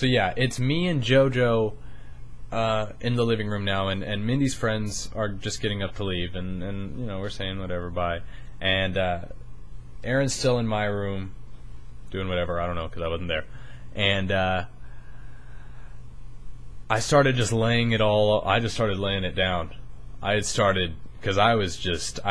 So yeah, it's me and JoJo in the living room now, and Mindy's friends are just getting up to leave, and you know, we're saying whatever, bye. And Aaron's still in my room doing whatever, I don't know, because I wasn't there. And I started just laying it all, I just started laying it down. I had started, because I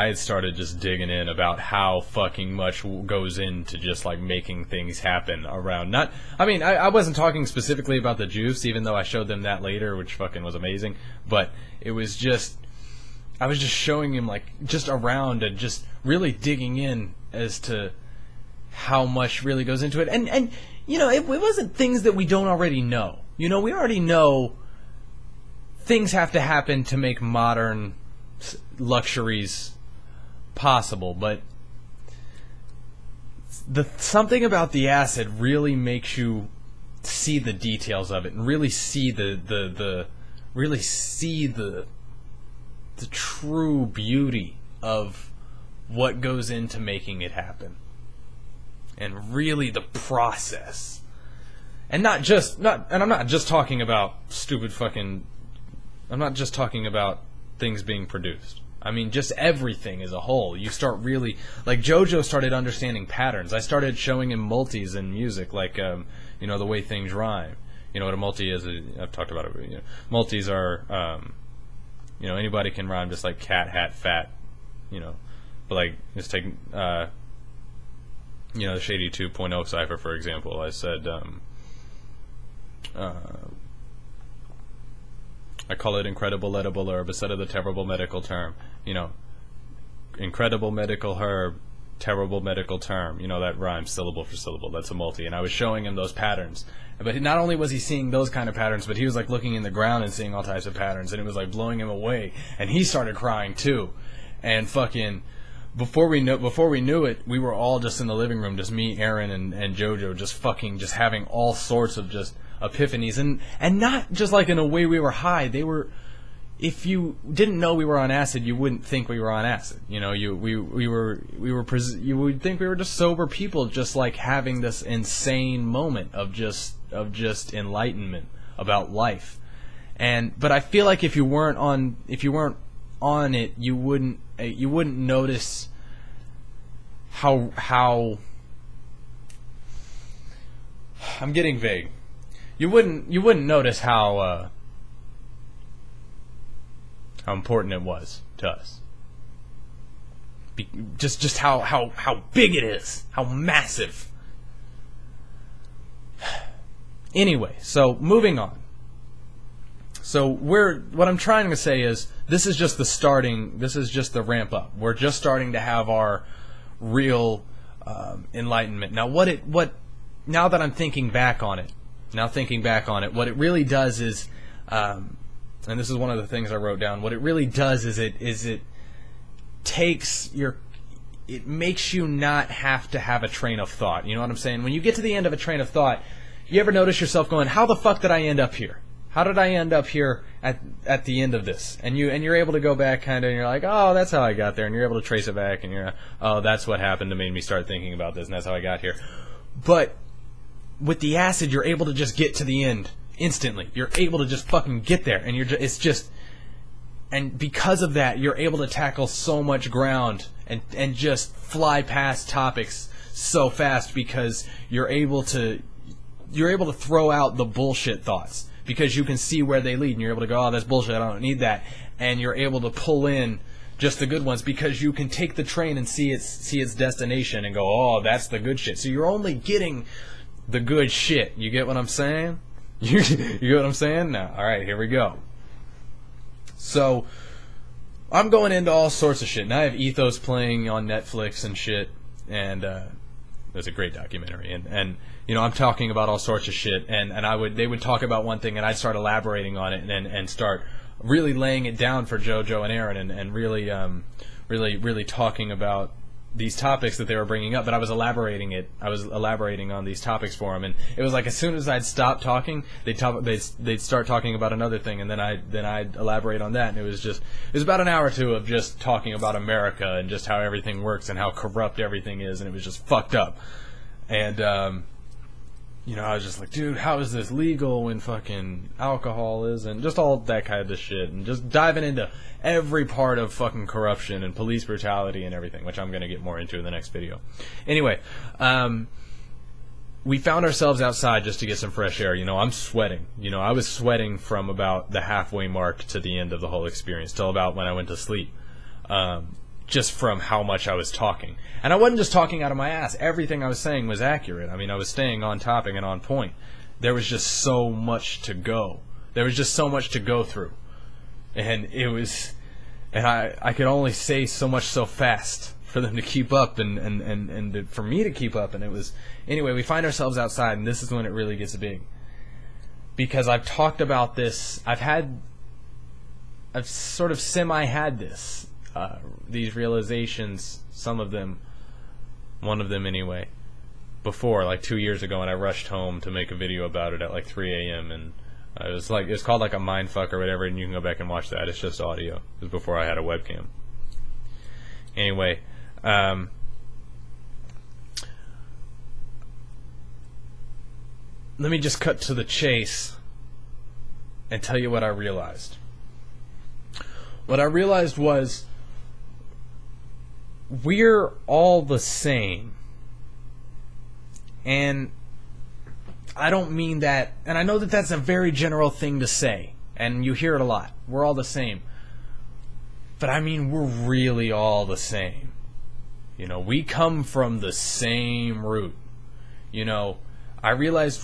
had started just digging in about how fucking much goes into just like making things happen around. I wasn't talking specifically about the juice, even though I showed them that later, which fucking was amazing. But it was just, I was just showing him like just around and just really digging in as to how much really goes into it. And you know, it wasn't things that we don't already know. You know, we already know things have to happen to make modern luxuries possible, but something about the acid really makes you see the details of it and really see the true beauty of what goes into making it happen, and really the process. And I'm not just talking about I'm not just talking about things being produced. I mean, just everything as a whole. You start really, like JoJo started understanding patterns. I started showing him multis in music, like you know, the way things rhyme. You know what a multi is? I've talked about it. You know, multis are, you know, anybody can rhyme, just like cat, hat, fat. You know, but like just take, you know, the Shady 2.0 cipher, for example. I said, I call it incredible edible herb instead of the terrible medical term. You know, incredible medical herb, terrible medical term. You know, that rhymes syllable for syllable. That's a multi. And I was showing him those patterns. But not only was he seeing those kind of patterns, but he was like looking in the ground and seeing all types of patterns. And it was like blowing him away. And he started crying too. And fucking, before we knew it, we were all just in the living room, just me, Aaron, and JoJo, just having all sorts of just epiphanies, and not just like in a way we were high. They were, if you didn't know we were on acid, you wouldn't think we were on acid. You know, you would think we were just sober people, just like having this insane moment of just enlightenment about life. But I feel like if you weren't on it, you wouldn't notice how I'm getting vague. You wouldn't notice how important it was to us. Just how big it is, how massive. Anyway, so moving on. So what I'm trying to say is, this is just the starting. This is just the ramp up. We're just starting to have our real enlightenment. Now, now that I'm thinking back on it, what it really does is, and this is one of the things I wrote down. What it really does is it makes you not have to have a train of thought. You know what I'm saying? When you get to the end of a train of thought, you ever notice yourself going, "How the fuck did I end up here? How did I end up here at the end of this?" And you're able to go back kind of, and you're like, "Oh, that's how I got there." And you're able to trace it back, and you're, "Oh, that's what happened to make me start thinking about this, and that's how I got here." But with the acid, you're able to just get to the end instantly. You're able to just fucking get there, and and because of that, you're able to tackle so much ground and just fly past topics so fast, because you're able to throw out the bullshit thoughts, because you can see where they lead, and you're able to go, "Oh, that's bullshit, I don't need that," and you're able to pull in just the good ones, because you can take the train and see its destination and go, "Oh, that's the good shit." So you're only getting the good shit. You get what I'm saying? You get what I'm saying? Now, all right, here we go. So I'm going into all sorts of shit. Now I have Ethos playing on Netflix and shit, and it's a great documentary, and you know, I'm talking about all sorts of shit, and they would talk about one thing, and I'd start elaborating on it, and start really laying it down for JoJo and Aaron, and really talking about these topics that they were bringing up. But I was elaborating on these topics for them, and it was like as soon as I'd stop talking, they'd start talking about another thing, and then I'd elaborate on that, and it was about an hour or two of just talking about America and just how everything works and how corrupt everything is, and it was just fucked up. And you know, I was just like, dude, how is this legal when fucking alcohol is, and just all that kind of shit, and just diving into every part of fucking corruption and police brutality and everything, which I'm going to get more into in the next video. Anyway, we found ourselves outside just to get some fresh air. You know, I'm sweating. You know, I was sweating from about the halfway mark to the end of the whole experience, till about when I went to sleep. Just from how much I was talking. And I wasn't just talking out of my ass. Everything I was saying was accurate. I mean, I was staying on topic and on point. There was just so much to go. There was just so much to go through. And it was... And I could only say so much so fast for them to keep up and for me to keep up. And it was... Anyway, we find ourselves outside, and this is when it really gets big. Because I've talked about this... I've sort of semi-had this. These realizations, some of them, one of them anyway, before, like 2 years ago, and I rushed home to make a video about it at like 3 a.m. and it's called like a mindfuck or whatever, and you can go back and watch that. It's just audio. It was before I had a webcam. Anyway, let me just cut to the chase and tell you what I realized. What I realized was, we're all the same. And I don't mean that, and I know that that's a very general thing to say, and you hear it a lot. We're all the same. But I mean, we're really all the same. You know, we come from the same root. You know, I realized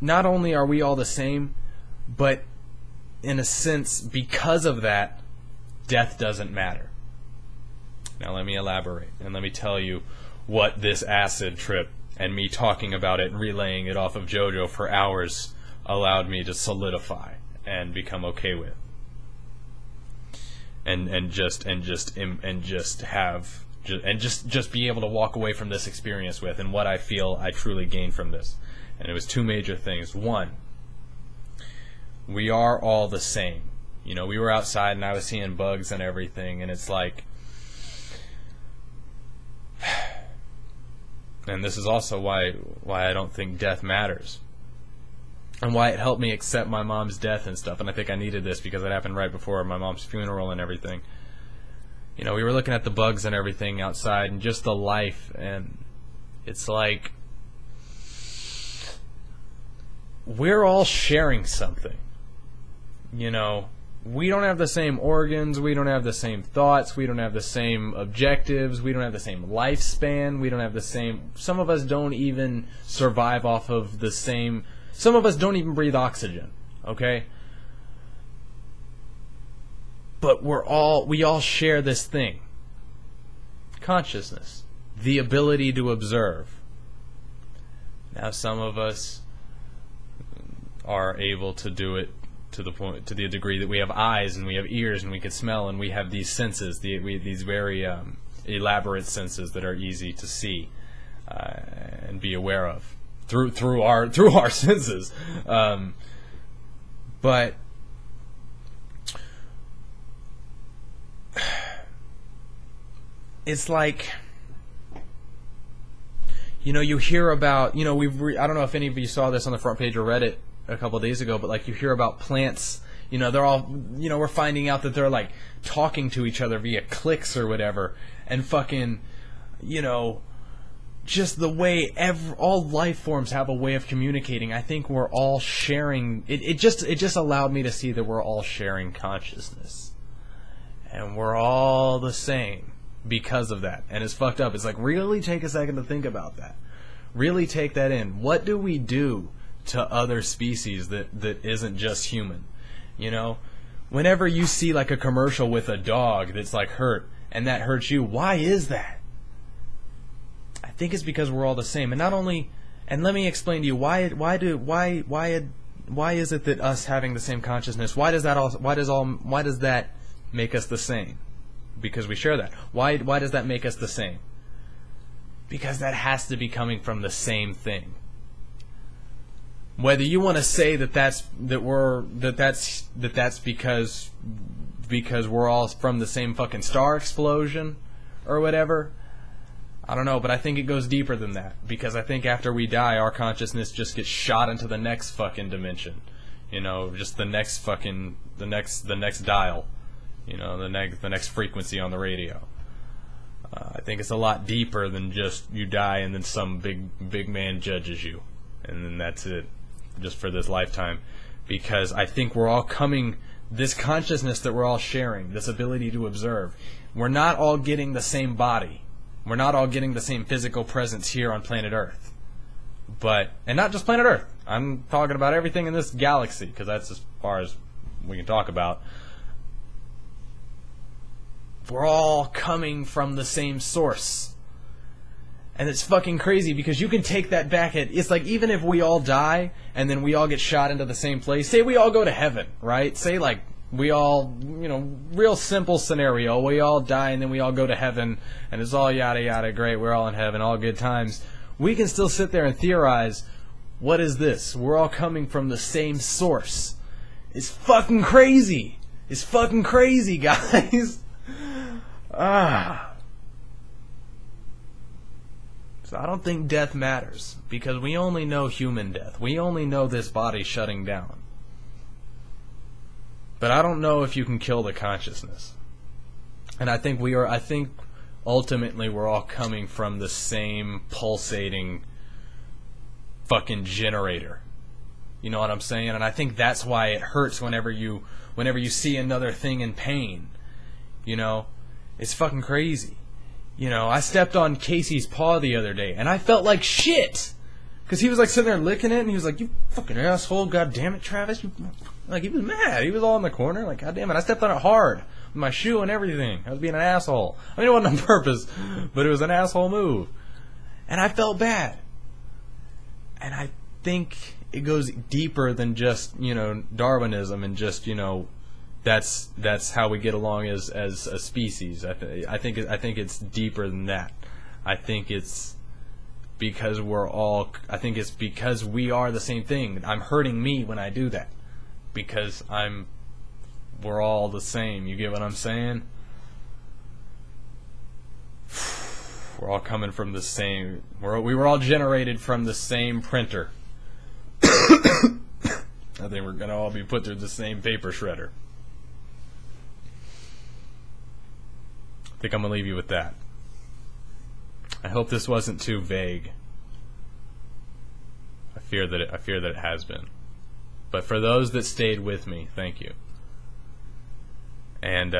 not only are we all the same, but in a sense, because of that, death doesn't matter. Now let me elaborate, and let me tell you what this acid trip and me talking about it and relaying it off of JoJo for hours allowed me to solidify and become okay with. And just be able to walk away from this experience with, and what I feel I truly gained from this. And it was two major things. One, we are all the same. You know, we were outside and I was seeing bugs and everything, and it's like, and this is also why I don't think death matters, and why it helped me accept my mom's death and stuff. And I think I needed this because it happened right before my mom's funeral and everything. You know, we were looking at the bugs and everything outside and just the life, and it's like, we're all sharing something. You know, we don't have the same organs, we don't have the same thoughts, we don't have the same objectives, we don't have the same lifespan, we don't have the same... Some of us don't even survive off of the same... Some of us don't even breathe oxygen, okay? But we all share this thing. Consciousness. The ability to observe. Now some of us are able to do it to the degree that we have eyes and we have ears and we can smell and we have these senses, these very elaborate senses that are easy to see and be aware of through our senses. But it's like, you know, you hear about, you know, I don't know if any of you saw this on the front page of Reddit a couple of days ago, but like you hear about plants, you know, they're all, you know, we're finding out that they're like talking to each other via clicks or whatever, and fucking, you know, just the way all life forms have a way of communicating. I think we're all sharing it just allowed me to see that we're all sharing consciousness, and we're all the same because of that. And it's fucked up. It's like, really take a second to think about that. Really take that in. What do we do to other species that isn't just human? You know, whenever you see like a commercial with a dog that's like hurt and that hurts you, why is that? I think it's because we're all the same. And not only, and let me explain to you why is it that us having the same consciousness, why does that make us the same? Because we share that. Why does that make us the same? Because that has to be coming from the same thing. Whether you want to say that's because we're all from the same fucking star explosion or whatever, I don't know, but I think it goes deeper than that, because I think after we die, our consciousness just gets shot into the next fucking dimension. You know, just the next fucking the next dial. You know, the next frequency on the radio. I think it's a lot deeper than just you die and then some big man judges you, and then that's it, just for this lifetime. Because I think we're all coming, this consciousness that we're all sharing, this ability to observe, we're not all getting the same body. We're not all getting the same physical presence here on planet Earth. And not just planet Earth. I'm talking about everything in this galaxy, because that's as far as we can talk about. We're all coming from the same source. And it's fucking crazy, because you can take that back it's like, even if we all die and then we all get shot into the same place, say we all go to heaven, right? Say like we all, you know, real simple scenario, we all die and then we all go to heaven and it's all yada yada, great, we're all in heaven, all good times. We can still sit there and theorize, what is this? We're all coming from the same source. It's fucking crazy. It's fucking crazy, guys. So I don't think death matters, because we only know human death. We only know this body shutting down. But I don't know if you can kill the consciousness. And I think ultimately we're all coming from the same pulsating fucking generator. You know what I'm saying? And I think that's why it hurts whenever you see another thing in pain. You know? It's fucking crazy. You know, I stepped on Casey's paw the other day, and I felt like shit! Because he was like sitting there licking it, and he was like, you fucking asshole, god damn it, Travis. Like, he was mad. He was all in the corner, like, god damn it. I stepped on it hard, with my shoe and everything. I was being an asshole. I mean, it wasn't on purpose, but it was an asshole move. And I felt bad. And I think it goes deeper than just, you know, Darwinism and just, you know, that's how we get along as a species. I think it's deeper than that. I think it's because it's because we are the same thing. I'm hurting me when I do that, because we're all the same. You get what I'm saying? We're all coming from the same. We were all generated from the same printer. I think we're gonna all be put through the same paper shredder. I think I'm gonna leave you with that. I hope this wasn't too vague. I fear that it has been. But for those that stayed with me, thank you. And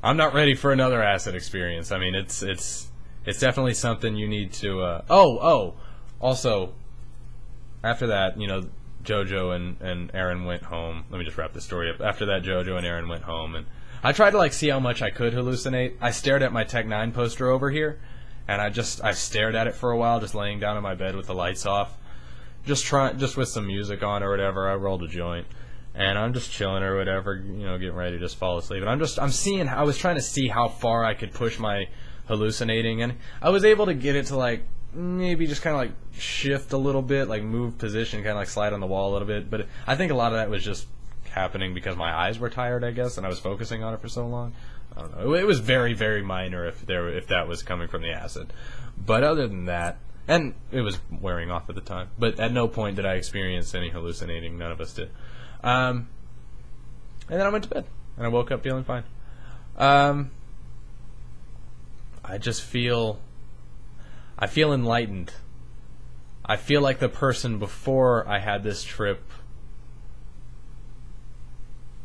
I'm not ready for another acid experience. I mean, it's definitely something you need to. Also, after that, you know, JoJo and Aaron went home. Let me just wrap this story up. After that, JoJo and Aaron went home, and I tried to like see how much I could hallucinate. I stared at my Tech 9 poster over here, and I stared at it for a while, just laying down in my bed with the lights off, just with some music on or whatever. I rolled a joint, and I'm just chilling or whatever, you know, getting ready to just fall asleep. And I was trying to see how far I could push my hallucinating, and I was able to get it to like maybe just kind of like shift a little bit, like move position, kind of like slide on the wall a little bit. But I think a lot of that was just happening because my eyes were tired, I guess, and I was focusing on it for so long. I don't know. It was very, very minor if that was coming from the acid. But other than that, and it was wearing off at the time, but at no point did I experience any hallucinating. None of us did. And then I went to bed, and I woke up feeling fine. I feel enlightened. I feel like the person before I had this trip,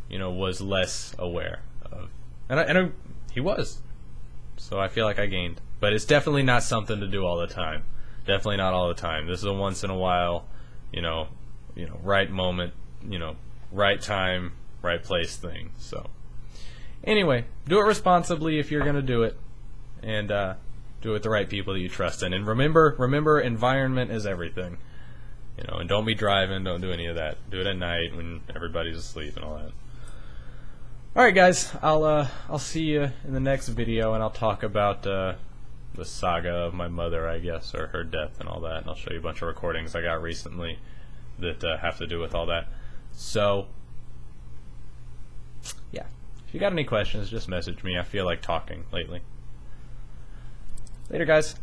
you know, was less aware of, and he was. So I feel like I gained, but it's definitely not something to do all the time. Definitely not all the time. This is a once in a while, you know, right moment, you know, right time, right place thing. So anyway, do it responsibly if you're gonna do it, and do it with the right people that you trust in. And remember, environment is everything. You know, and don't be driving. Don't do any of that. Do it at night when everybody's asleep and all that. Alright guys, I'll see you in the next video, and I'll talk about the saga of my mother, I guess, or her death and all that, and I'll show you a bunch of recordings I got recently that have to do with all that. So, yeah, if you got any questions, just message me. I feel like talking lately. Later, guys.